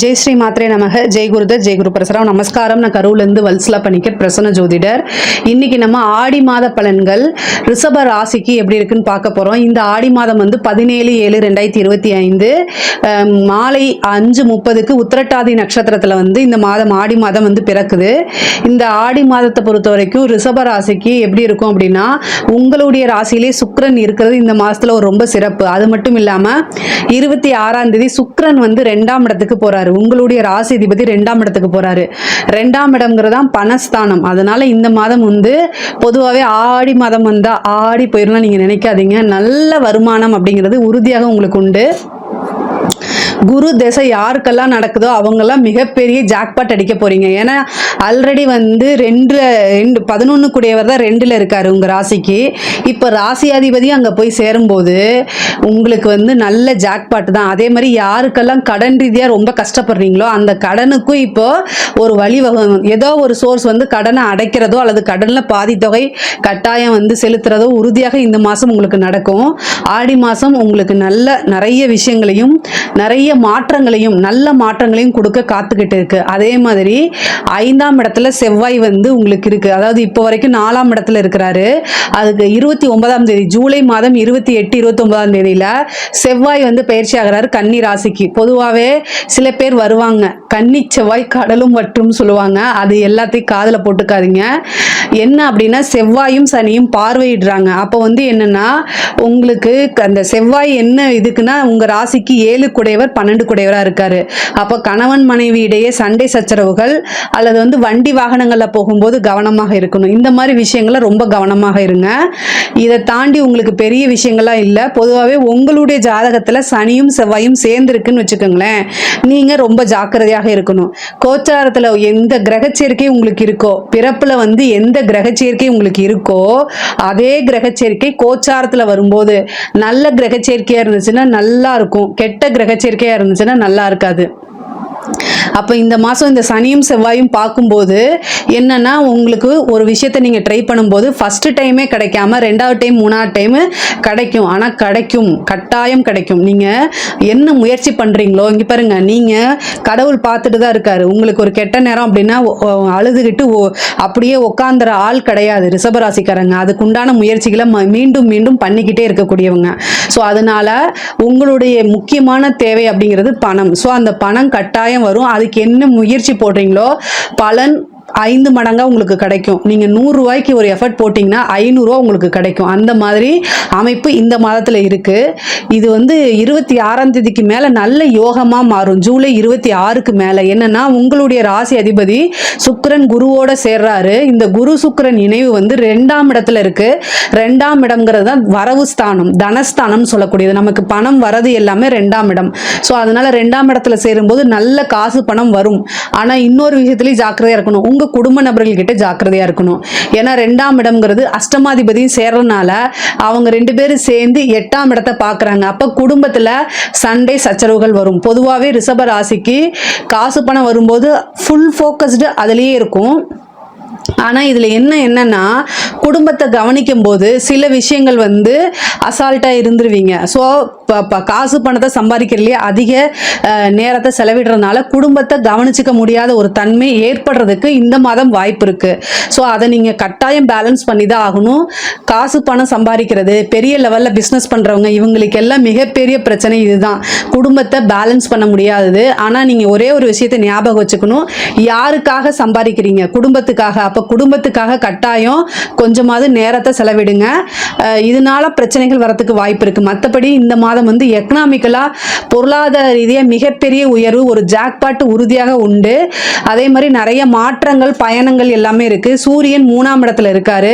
ஜெய் ஸ்ரீ மாத்ரே நமக. ஜெய் குருதர், ஜெய் குரு பிரசரம். நமஸ்காரம். நான் கரூர்லேருந்து வல்சலா பணிக்கர், பிரசன்ன ஜோதிடர். இன்னைக்கு நம்ம ஆடி மாத பலன்கள் ரிஷப ராசிக்கு எப்படி இருக்குன்னு பார்க்க போறோம். இந்த ஆடி மாதம் வந்து 17/7/2025 மாலை 5:30க்கு உத்திரட்டாதி நட்சத்திரத்துல வந்து இந்த மாதம் ஆடி மாதம் வந்து பிறக்குது. இந்த ஆடி மாதத்தை பொறுத்த வரைக்கும் ரிஷப ராசிக்கு எப்படி இருக்கும் அப்படின்னா, உங்களுடைய ராசியிலே சுக்கிரன் இருக்கிறது இந்த மாசத்துல ஒரு ரொம்ப சிறப்பு. அது மட்டும் இல்லாம 26ஆம் தேதி சுக்கிரன் வந்து 2ஆம் இடத்துக்கு போறாரு. உங்களுடைய ராசி அதிபதி 2ஆம் இடத்துக்கு போறாரு. 2ஆம் இடம்ங்கிறதான் பணஸ்தானம். அதனால இந்த மாதம் வந்து பொதுவாகவே ஆடி மாதம் வந்தா ஆடி போயிடலாம் நீங்க நினைக்காதீங்க. நல்ல வருமானம் அப்படிங்கிறது உறுதியாக உங்களுக்கு உண்டு. குரு திசை யாருக்கெல்லாம் நடக்குதோ அவங்கெல்லாம் மிகப்பெரிய ஜாக்பாட் அடிக்க போறீங்க. ஏன்னா ஆல்ரெடி வந்து 11 கூடியவர் தான் 2ல் இருக்காரு உங்க ராசிக்கு. இப்போ ராசியாதிபதி அங்கே போய் சேரும்போது உங்களுக்கு வந்து நல்ல ஜாக்பாட் தான். அதே மாதிரி யாருக்கெல்லாம் கடன் ரீதியாக ரொம்ப கஷ்டப்படுறீங்களோ அந்த கடனுக்கும் இப்போ ஒரு வழிவகம், ஏதோ ஒரு சோர்ஸ் வந்து கடனை அடைக்கிறதோ அல்லது கடனில் பாதி தொகை கட்டாயம் வந்து செலுத்துறதோ உறுதியாக இந்த மாதம் உங்களுக்கு நடக்கும். ஆடி மாதம் உங்களுக்கு நிறைய விஷயங்களையும் நிறைய மாற்றங்களையும் நல்ல மாற்றங்களையும் கொடுக்க காத்துக்கிட்டு இருக்கு. அதே மாதிரி 5ஆம் இடத்துல செவ்வாய் வந்து உங்களுக்கு இருக்கு. அதாவது இப்போ வரைக்கும் 4ஆம் இடத்துல இருக்கிறாரு. அதுக்கு 29ஆம் தேதி ஜூலை மாதம் 28, 29ஆம் தேதியில செவ்வாய் வந்து பயிற்சி ஆகிறாரு கன்னி ராசிக்கு. பொதுவாகவே சில பேர் வருவாங்க, கன்னி செவ்வாய் கடலும் வற்றும் சொல்லுவாங்க. அது எல்லாத்தையும் காதில் போட்டுக்காதீங்க. என்ன அப்படின்னா, செவ்வாயும் சனியும் பார்வையிடுறாங்க. அப்போ வந்து என்னன்னா, உங்களுக்கு அந்த செவ்வாய் என்ன இதுக்குன்னா உங்க ராசிக்கு 7 குடையவர் 12 குடையவரா இருக்காரு. அப்போ கணவன் மனைவி இடையே சண்டை சச்சரவுகள் அல்லது வந்து வண்டி வாகனங்கள்ல போகும்போது கவனமாக இருக்கணும். இந்த மாதிரி விஷயங்கள ரொம்ப கவனமாக இருங்க. இதை தாண்டி உங்களுக்கு பெரிய விஷயங்கள்லாம் இல்லை. பொதுவாகவே உங்களுடைய ஜாதகத்துல சனியும் செவ்வாயும் சேர்ந்துருக்குன்னு வச்சுக்கோங்களேன், நீங்க ரொம்ப ஜாக்கிரதையாக இருக்கணும். கோச்சாரத்துல எந்த கிரகச்சேர்க்கை உங்களுக்கு இருக்கோ, பிறப்புல வந்து எந்த கிரகச்சேர்க்கை உங்களுக்கு இருக்கோ அதே கிரகச்சேர்க்கை கோச்சாரத்துல வரும்போது நல்ல கிரகச்சேர்க்கையா இருந்துச்சுன்னா நல்லா இருக்கும், கெட்ட கிரகச்சேர்க்கையா இருந்துச்சுன்னா நல்லா இருக்காது. அப்போ இந்த மாதம் இந்த சனியும் செவ்வாயும் பார்க்கும்போது என்னன்னா, உங்களுக்கு ஒரு விஷயத்தை நீங்கள் ட்ரை பண்ணும்போது ஃபர்ஸ்ட் டைமே கிடைக்காம 2வது டைம் 3வது டைம் கிடைக்கும். ஆனால் கிடைக்கும், கட்டாயம் கிடைக்கும். நீங்கள் என்ன முயற்சி பண்ணுறீங்களோ, இங்கே பாருங்க, நீங்கள் கடவுள் பார்த்துட்டு தான் இருக்காரு. உங்களுக்கு ஒரு கெட்ட நேரம் அப்படின்னா அழுதுகிட்டு அப்படியே உட்காந்துற ஆள் கிடையாது ரிஷபராசிக்காரங்க. அதுக்குண்டான முயற்சிகளை மீண்டும் மீண்டும் பண்ணிக்கிட்டே இருக்கக்கூடியவங்க. ஸோ அதனால உங்களுடைய முக்கியமான தேவை அப்படிங்கிறது பணம். ஸோ அந்த பணம் கட்டாயம் வரும். அதுக்கு என்ன முயற்சி போடுறீங்களோ பலன் 5 மடங்கா உங்களுக்கு கிடைக்கும். நீங்க 100 ரூபாய்க்கு ஒரு எஃபர்ட் போட்டீங்கன்னா 500 ரூபா உங்களுக்கு கிடைக்கும். அந்த மாதிரி அமைப்பு இந்த மாதத்துல இருக்கு. இது வந்து 26ஆம் தேதிக்கு மேல நல்ல யோகமா மாறும். ஜூலை 26க்கு மேல என்னன்னா, உங்களுடைய ராசி அதிபதி சுக்கிரன் குருவோட சேர்றாரு. இந்த குரு சுக்கிரன் இணைவு வந்து 2ஆம் இடத்துல இருக்கு. 2ஆம் இடம்ங்கிறது தான் வரவு ஸ்தானம், தனஸ்தானம் சொல்லக்கூடியது. நமக்கு பணம் வரது எல்லாமே 2ஆம் இடம். ஸோ அதனால 2ஆம் இடத்துல சேரும்போது நல்ல காசு பணம் வரும். ஆனா இன்னொரு விஷயத்துலயும் ஜாக்கிரதையா இருக்கணும். உங்க குடும்ப நபர்கள் கிட்ட ஜாக்கிரதையா இருக்கணும். ஏன்னா 2ஆம் இடம்ங்கிறது அஷ்டமாதிபதியும் சேர்றதுனால அவங்க 2 பேரும் சேர்ந்து 8ஆம் இடத்தை பார்க்கறாங்க. அப்ப குடும்பத்துல சண்டை சச்சரவுகள் வரும். பொதுவாகவே ரிஷப ராசிக்கு காசு பணம் வரும்போது ஃபுல் ஃபோக்கஸ்டு அதுலயே இருக்கும். ஆனா இதுல என்னன்னா, குடும்பத்தை கவனிக்கும் போது சில விஷயங்கள் வந்து அசால்ட்டா இருந்துருவீங்க. ஸோ காசு பணத்தை சம்பாதிக்கிறதுலேயே அதிக நேரத்தை செலவிடுறதுனால குடும்பத்தை கவனிச்சுக்க முடியாத ஒரு தன்மை ஏற்படுறதுக்கு இந்த மாதம் வாய்ப்பு இருக்கு. ஸோ அதை நீங்க கட்டாயம் பேலன்ஸ் பண்ணி தான் ஆகணும். காசு பணம் சம்பாதிக்கிறது, பெரிய லெவல்ல பிசினஸ் பண்றவங்க, இவங்களுக்கு எல்லாம் மிகப்பெரிய பிரச்சனை இதுதான். குடும்பத்தை பேலன்ஸ் பண்ண முடியாதது. ஆனா நீங்க ஒரே ஒரு விஷயத்தை ஞாபகம் வச்சுக்கணும், யாருக்காக சம்பாதிக்கிறீங்க? குடும்பத்துக்காக. அப்ப குடும்பத்துக்காக கட்டாயம் கொஞ்சமாவது நேரத்தை செலவிடுங்க. இதனால பிரச்சனைகள் வரதுக்கு வாய்ப்பு இருக்கு. மற்றபடி இந்த மாதம் வந்து எக்கனாமிக்கலா பொருளாதார ரீதியா மிகப்பெரிய உயர்வு, ஒரு ஜாக்பாட் உறுதியாக உண்டு. அதே மாதிரி நிறைய மாற்றங்கள், பயணங்கள் எல்லாமே இருக்கு. சூரியன் 3ஆம் இடத்துல இருக்காரு.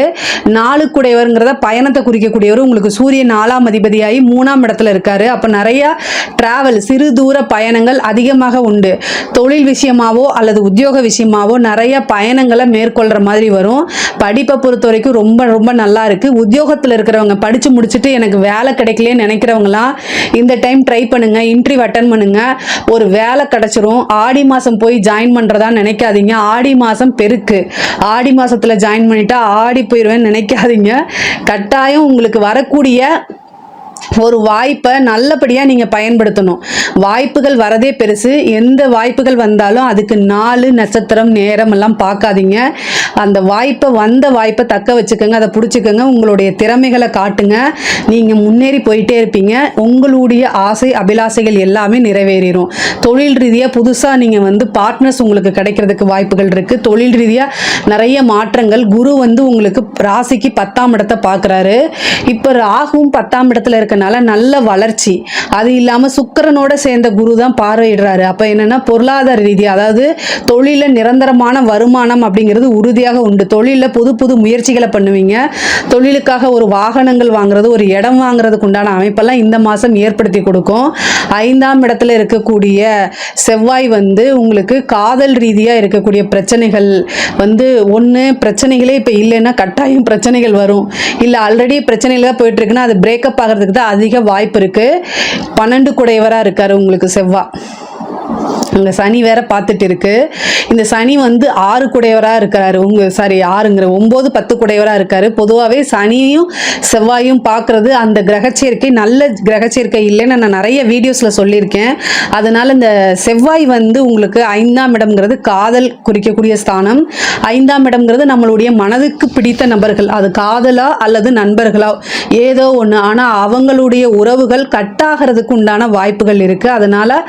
4 குடையவர்ங்கிறத பயணத்தை குறிக்கக்கூடியவர். உங்களுக்கு சூரியன் 4ஆம் அதிபதியாகி 3ஆம் இடத்துல இருக்காரு. அப்ப நிறைய டிராவல், சிறு தூர பயணங்கள் அதிகமாக உண்டு. தொழில் விஷயமாவோ அல்லது உத்தியோக விஷயமாவோ நிறைய பயணங்களை மேற்கொள்ற மாதிரி வரும். படிப்பை பொறுத்த வரைக்கும் ரொம்ப ரொம்ப நல்லா இருக்கு. உத்தியோகத்தில் இருக்கிறவங்க, படிச்சு முடிச்சுட்டு எனக்கு வேலை கிடைக்கலன்னு நினைக்கிறவங்களாம் இந்த டைம் ட்ரை பண்ணுங்க, இன்டர்வியூ அட்டன் பண்ணுங்க, ஒரு வேலை கிடைச்சிரும். ஆடி மாசம் போய் ஜாயின் பண்றதா நினைக்காதீங்க. ஆடி மாசம் பெருக்கு. ஆடி மாசத்துல ஜாயின் பண்ணிட்டா ஆடி போயிடுவேன்னு நினைக்காதீங்க. கட்டாயம் உங்களுக்கு வரக்கூடிய ஒரு வாய்ப்பை நல்லபடியாக நீங்கள் பயன்படுத்தணும். வாய்ப்புகள் வரதே பெருசு. எந்த வாய்ப்புகள் வந்தாலும் அதுக்கு நாள் நட்சத்திரம் நேரம் எல்லாம் பார்க்காதீங்க. அந்த வந்த வாய்ப்பை தக்க வச்சுக்கோங்க, அதை பிடிச்சிக்கோங்க, உங்களுடைய திறமைகளை காட்டுங்க. நீங்கள் முன்னேறி போயிட்டே இருப்பீங்க. உங்களுடைய ஆசை அபிலாசைகள் எல்லாமே நிறைவேறிடும். தொழில் ரீதியாக புதுசாக நீங்கள் பார்ட்னர்ஸ் உங்களுக்கு கிடைக்கிறதுக்கு வாய்ப்புகள் இருக்குது. தொழில் ரீதியாக நிறைய மாற்றங்கள். குரு உங்களுக்கு ராசிக்கு 10ஆம் இடத்தை பார்க்குறாரு. இப்போ ராகுவும் 10ஆம் இடத்துல இருக்கனால நல்ல வளர்ச்சி. அது இல்லாமல் சுக்கிரனோட சேர்ந்த குரு தான் பார்வையிடுறாரு. அப்போ என்னன்னா பொருளாதார ரீதியாக, அதாவது தொழிலில் நிரந்தரமான வருமானம் அப்படிங்கிறது உறுதியாக உண்டு. தொழிலில் புது புது முயற்சிகளை பண்ணுவீங்க. தொழிலுக்காக ஒரு வாகனங்கள் வாங்குறது, ஒரு இடம் வாங்குறதுக்கு உண்டான அமைப்பெல்லாம் இந்த மாதம் ஏற்படுத்தி கொடுக்கும். 5ஆம் இடத்துல இருக்கக்கூடிய செவ்வாய் உங்களுக்கு காதல் ரீதியாக இருக்கக்கூடிய பிரச்சனைகள் ஒன்று பிரச்சனைகளே இப்போ இல்லைன்னா கட்டாயம் பிரச்சனைகள் வரும். இல்லை ஆல்ரெடி பிரச்சனைகள் தான் போயிட்டு இருக்குன்னா அது பிரேக்கப் ஆகிறதுக்கு தான் அதிக வாய்ப்பு இருக்கு. 12 குடையவராக இருக்காரு உங்களுக்கு செவ்வாய். அங்கே சனி வேற பார்த்துட்டு இருக்கு. இந்த சனி 6 குடையவராக இருக்கிறாரு. 9 10 குடையவராக இருக்காரு. பொதுவாகவே சனியும் செவ்வாயும் பார்க்கறது அந்த கிரகச்சேர்க்கை நல்ல கிரகச்சேர்க்கை இல்லைன்னு நான் நிறைய வீடியோஸில் சொல்லியிருக்கேன். அதனால இந்த செவ்வாய் உங்களுக்கு 5ஆம் இடம்ங்கிறது காதல் குறிக்கக்கூடிய ஸ்தானம். 5ஆம் இடம்ங்கிறது நம்மளுடைய மனதுக்கு பிடித்த நபர்கள், அது காதலா அல்லது நண்பர்களா ஏதோ ஒன்று. ஆனால் அவங்களுடைய உறவுகள் கட்டாகிறதுக்கு உண்டான வாய்ப்புகள் இருக்குது. அதனால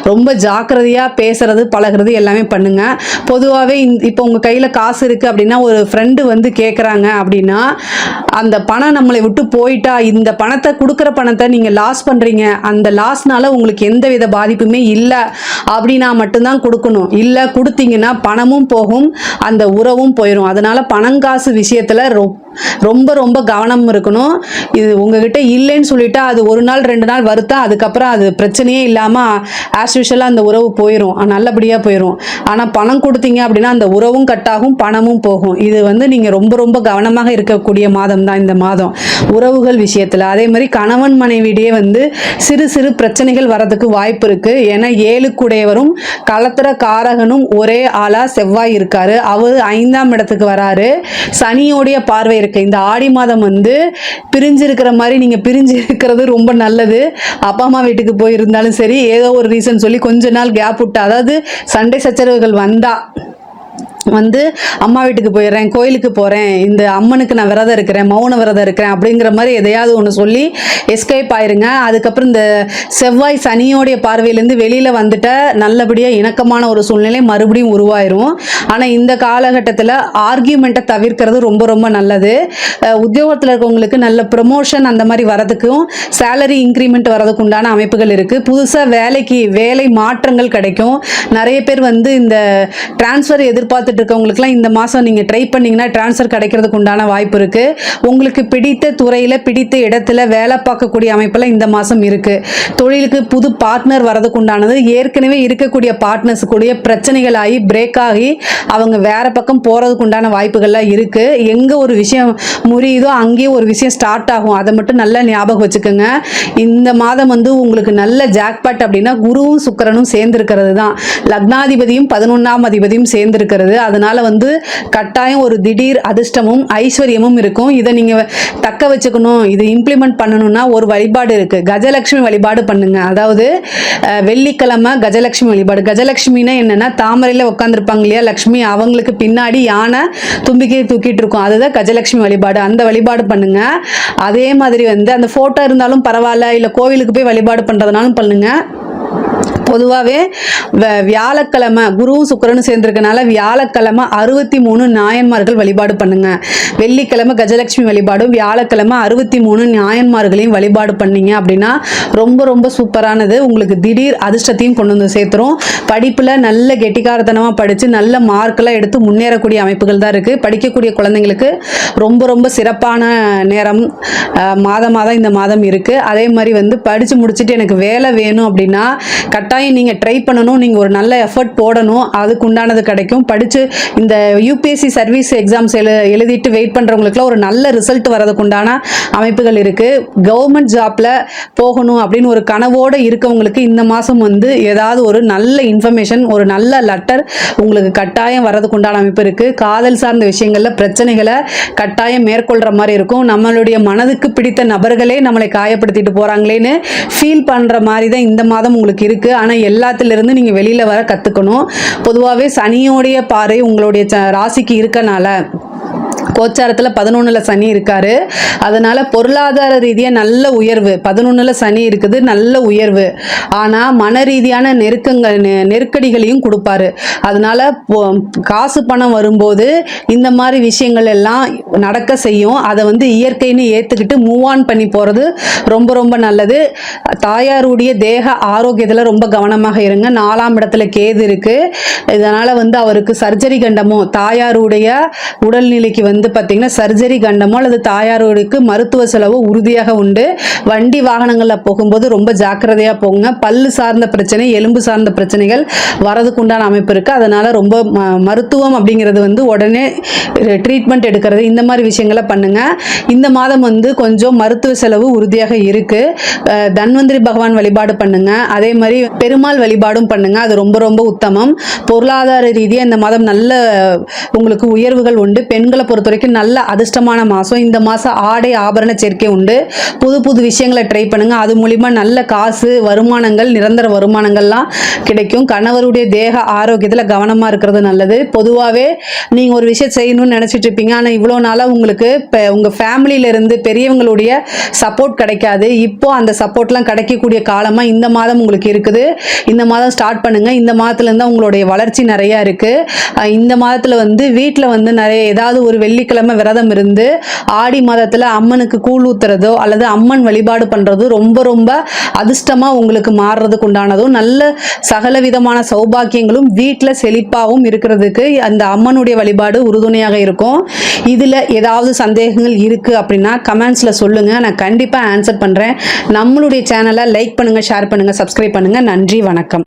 ரொம்ப ஜாக்கிரதையாக பேசுறது பழகிறது எல்லாமே பண்ணுங்க. பொதுவாகவே இப்போ உங்கள் கையில் காசு இருக்குது அப்படின்னா, ஒரு ஃப்ரெண்டு கேட்குறாங்க அப்படின்னா, அந்த பணம் நம்மளை விட்டு போயிட்டா இந்த பணத்தை கொடுக்குற பணத்தை நீங்கள் லாஸ் பண்ணுறீங்க, அந்த லாஸ்னால உங்களுக்கு எந்த வித பாதிப்புமே இல்லை அப்படின்னா மட்டும்தான் கொடுக்கணும். இல்லை கொடுத்தீங்கன்னா பணமும் போகும், அந்த உறவும் போயிடும். அதனால பணங்காசு விஷயத்தில் ரொம்ப ரொம்ப கவனம் இருக்கணும். இது உங்ககிட்ட இல்லைன்னு சொல்லிட்டா அது 1 நாள் 2 நாள் வருத்தா, அதுக்கப்புறம் அது பிரச்சனையே இல்லாமல் ஆஸ் யூஷுவலாக அந்த உறவு போயிடும், நல்லபடியாக போயிடும். ஆனால் பணம் கொடுத்தீங்க அப்படின்னா அந்த உறவும் கட்டாகும், பணமும் போகும். இது நீங்கள் ரொம்ப ரொம்ப கவனமாக இருக்கக்கூடிய மாதம் தான் இந்த மாதம் உறவுகள் விஷயத்தில். அதே மாதிரி கணவன் மனைவியிடையே சிறு சிறு பிரச்சனைகள் வரதுக்கு வாய்ப்பு இருக்குது. ஏன்னா 7 குடையவரும் களத்திர காரகனும் ஒரே ஆளா செவ்வாய் இருக்காரு. அவர் 5ஆம் இடத்துக்கு வராரு. சனியோடைய பார்வை இருக்கு. இந்த ஆடி மாதம் பிரிஞ்சு இருக்கிற மாதிரி நீங்க பிரிஞ்சு இருக்கிறது ரொம்ப நல்லது. அப்பா அம்மா வீட்டுக்கு போயிருந்தாலும் சரி, ஏதோ ஒரு ரீசன் சொல்லி கொஞ்ச நாள் கேப் விட்டு, அதாவது சண்டை சச்சரவுகள் வந்தா அம்மா வீட்டுக்கு போயிடுறேன், கோயிலுக்கு போகிறேன், இந்த அம்மனுக்கு நான் விரதம் இருக்கிறேன், மௌன விரதம் இருக்கிறேன் அப்படிங்கிற மாதிரி எதையாவது ஒன்று சொல்லி எஸ்கேப் ஆயிருங்க. அதுக்கப்புறம் இந்த செவ்வாய் சனியோடைய பார்வையிலேருந்து வெளியில் வந்துட்ட நல்லபடியாக இணக்கமான ஒரு சூழ்நிலை மறுபடியும் உருவாயிரும். ஆனால் இந்த காலகட்டத்தில் ஆர்கியூமெண்ட்டை தவிர்க்கிறது ரொம்ப ரொம்ப நல்லது. உத்தியோகத்தில் இருக்கவங்களுக்கு நல்ல ப்ரமோஷன் அந்த மாதிரி வரதுக்கும் சேலரி இன்க்ரிமெண்ட் வரதுக்கு உண்டான அமைப்புகள் இருக்குது. புதுசாக வேலை மாற்றங்கள் கிடைக்கும். நிறைய பேர் இந்த டிரான்ஸ்ஃபர் எதிர்பார்த்து இருக்கவங்களுக்குலாம் இந்த மாதம் நீங்கள் ட்ரை பண்ணிங்கன்னா ட்ரான்ஸ்ஃபர் கிடைக்கிறதுக்கு உண்டான வாய்ப்பு இருக்குது. உங்களுக்கு பிடித்த துறையில் பிடித்த இடத்துல வேலை பார்க்கக்கூடிய அமைப்பெல்லாம் இந்த மாதம் இருக்குது. தொழிலுக்கு புது பார்ட்னர் வரதுக்கு உண்டானது. ஏற்கனவே இருக்கக்கூடிய பார்ட்னர்ஸ் கூடிய பிரச்சனைகள் ஆகி பிரேக் ஆகி அவங்க வேற பக்கம் போகிறதுக்கு உண்டான வாய்ப்புகள்லாம் இருக்குது. எங்கே ஒரு விஷயம் முறியுதோ அங்கேயே ஒரு விஷயம் ஸ்டார்ட் ஆகும். அதை மட்டும் நல்லா ஞாபகம் வச்சுக்கோங்க. இந்த மாதம் உங்களுக்கு நல்ல ஜாக்பாட் அப்படின்னா குருவும் சுக்கிரனும் சேர்ந்திருக்கிறது தான். லக்னாதிபதியும் 11ஆம் அதிபதியும் சேர்ந்திருக்கிறது. அதனால கட்டாயம் ஒரு திடீர் அதிர்ஷ்டமும் ஐஸ்வர்யமும் இருக்கும். இதை நீங்க தக்க வச்சுக்கணும், இது இம்ப்ளிமெண்ட் பண்ணணும்னா ஒரு வழிபாடு இருக்கு. கஜலட்சுமி வழிபாடு பண்ணுங்க. அதாவது வெள்ளிக்கிழமை கஜலட்சுமி வழிபாடு. கஜலட்சுமின்னா என்னன்னா தாமரையில உட்காந்துருப்பாங்க இல்லையா லட்சுமி, அவங்களுக்கு பின்னாடி யானை தும்பிக்கை தூக்கிட்டு இருக்கும், அதுதான் கஜலட்சுமி வழிபாடு. அந்த வழிபாடு பண்ணுங்க. அதே மாதிரி அந்த போட்டோ இருந்தாலும் பரவாயில்ல, இல்லை கோவிலுக்கு போய் வழிபாடு பண்றதுனாலும் பண்ணுங்க. பொதுவாகவே வியாழக்கிழமை குருவும் சுக்கிரனும் சேர்ந்திருக்கனால வியாழக்கிழமை 63 நாயன்மார்கள் வழிபாடு பண்ணுங்க. வெள்ளிக்கிழமை கஜலட்சுமி வழிபாடும், வியாழக்கிழமை 63 நாயன்மார்களையும் வழிபாடு பண்ணீங்க அப்படின்னா ரொம்ப ரொம்ப சூப்பரானது. உங்களுக்கு திடீர் அதிர்ஷ்டத்தையும் கொண்டு சேர்த்துரும். படிப்பில் நல்ல கெட்டிக்காரத்தனமாக படித்து நல்ல மார்க்கெல்லாம் எடுத்து முன்னேறக்கூடிய அமைப்புகள் தான் இருக்குது. படிக்கக்கூடிய குழந்தைங்களுக்கு ரொம்ப ரொம்ப சிறப்பான நேரம் மாதம் இந்த மாதம் இருக்குது. அதே மாதிரி படித்து முடிச்சுட்டு எனக்கு வேலை வேணும் அப்படின்னா கட்டாயம் கட்டாயம் நீங்கள் ட்ரை பண்ணணும், நீங்கள் ஒரு நல்ல எஃபர்ட் போடணும், அதுக்கு உண்டானது கிடைக்கும். படித்து இந்த யூபிஎஸ்சி சர்வீஸ் எக்ஸாம்ஸ் எழுதிட்டு வெயிட் பண்ணுறவங்களுக்குலாம் ஒரு நல்ல ரிசல்ட் வரதுக்கு உண்டான அமைப்புகள் இருக்குது. கவர்மெண்ட் ஜாப்பில் போகணும் அப்படின்னு ஒரு கனவோடு இருக்கவங்களுக்கு இந்த மாதம் வந்து ஏதாவது ஒரு நல்ல இன்ஃபர்மேஷன், ஒரு நல்ல லெட்டர் உங்களுக்கு கட்டாயம் வரதுக்கு உண்டான அமைப்பு இருக்குது. காதல் சார்ந்த விஷயங்களில் பிரச்சனைகளை கட்டாயம் மேற்கொள்கிற மாதிரி இருக்கும். நம்மளுடைய மனதுக்கு பிடித்த நபர்களே நம்மளை காயப்படுத்திட்டு போகிறாங்களேன்னு ஃபீல் பண்ணுற மாதிரி தான் இந்த மாதம் உங்களுக்கு இருக்குது. ஆனால் எல்லாத்திலிருந்து நீங்கள் வெளியில் வர கற்றுக்கணும். பொதுவாகவே சனியோடைய பார்வை உங்களுடைய ராசிக்கு இருக்கனால கோச்சாரத்தில் 11ல் சனி இருக்காரு. அதனால பொருளாதார ரீதியாக நல்ல உயர்வு, 11ல் சனி இருக்குது, நல்ல உயர்வு. ஆனால் மன ரீதியான நெருக்கடிகளையும் கொடுப்பாரு. அதனால காசு பணம் வரும்போது இந்த மாதிரி விஷயங்கள் எல்லாம் நடக்க செய்யும். அதை வந்து இயற்கைன்னு ஏற்றுக்கிட்டு மூவ் ஆன் பண்ணி போகிறது ரொம்ப ரொம்ப நல்லது. தாயாருடைய தேக ஆரோக்கியத்தில் ரொம்ப கவனமாக இருங்க. 4ஆம் இடத்துல கேது இருக்குது. இதனால் வந்து அவருக்கு சர்ஜரி கண்டமோ, தாயாருடைய உடல்நிலைக்கு வந்து பார்த்தீங்கன்னா சர்ஜரி கண்டமோ அல்லது தாயாரோருக்கு மருத்துவ செலவு உறுதியாக உண்டு. வண்டி வாகனங்களில் போகும்போது ரொம்ப ஜாக்கிரதையாக போங்க. பல்லு சார்ந்த பிரச்சனை, எலும்பு சார்ந்த பிரச்சனைகள் வரதுக்கு உண்டான அமைப்பு இருக்குது. அதனால் ரொம்ப மருத்துவம் அப்படிங்கிறது வந்து உடனே ட்ரீட்மெண்ட் எடுக்கிறது, இந்த மாதிரி விஷயங்களை பண்ணுங்கள். இந்த மாதம் வந்து கொஞ்சம் மருத்துவ செலவு உறுதியாக இருக்குது. தன்வந்திரி பகவான் வழிபாடு பண்ணுங்கள். அதே மாதிரி பெருமாள் வழிபாடும் பண்ணுங்கள். அது ரொம்ப ரொம்ப உத்தமம். பொருளாதார ரீதியாக இந்த மாதம் நல்ல உங்களுக்கு உயர்வுகள் உண்டு. பெண்களை பொறுத்த வரைக்கும் நல்ல அதிர்ஷ்டமான மாதம். இந்த மாதம் ஆடை ஆபரண சேர்க்கை உண்டு. புது புது விஷயங்களை ட்ரை பண்ணுங்க. அது மூலிமா நல்ல காசு வருமானங்கள், நிரந்தர வருமானங்கள்லாம் கிடைக்கும். கணவருடைய தேக ஆரோக்கியத்தில் கவனமாக இருக்கிறது நல்லது. பொதுவாகவே நீங்கள் ஒரு விஷயம் செய்யணும்னு நினச்சிட்டு இருப்பீங்க, ஆனால் இவ்வளோ நாளாக உங்களுக்கு உங்கள் ஃபேமிலியிலேருந்து பெரியவங்களுடைய சப்போர்ட் கிடைக்காது. இப்போ அந்த சப்போர்ட்லாம் கிடைக்கக்கூடிய காலமாக இந்த மாதம் உங்களுக்கு இருக்குது. இந்த மாதம் ஸ்டார்ட் பண்ணுங்கள். இந்த மாதத்துலேருந்து உங்களுடைய வளர்ச்சி நிறையா இருக்குது. இந்த மாதத்தில் வந்து வீட்டில் வந்து நிறைய ஏதாவது ஒரு வெள்ளிக்கிழமை விரதம் இருந்து ஆடி மாதத்தில் அம்மனுக்கு கூழ் ஊத்துறதோ அல்லது அம்மன் வழிபாடு பண்ணுறதோ ரொம்ப ரொம்ப அதிர்ஷ்டமாக உங்களுக்கு மாறுறதுக்கு உண்டானதும், நல்ல சகல விதமான சௌபாக்கியங்களும் வீட்டில் செழிப்பாகவும் இருக்கிறதுக்கு அந்த அம்மனுடைய வழிபாடு உறுதுணையாக இருக்கும். இதில் ஏதாவது சந்தேகங்கள் இருக்குது அப்படின்னா கமெண்ட்ஸில் சொல்லுங்கள், நான் கண்டிப்பாக ஆன்சர் பண்ணுறேன். நம்மளுடைய சேனலை லைக் பண்ணுங்கள், ஷேர் பண்ணுங்கள், சப்ஸ்கிரைப் பண்ணுங்கள். நன்றி, வணக்கம்.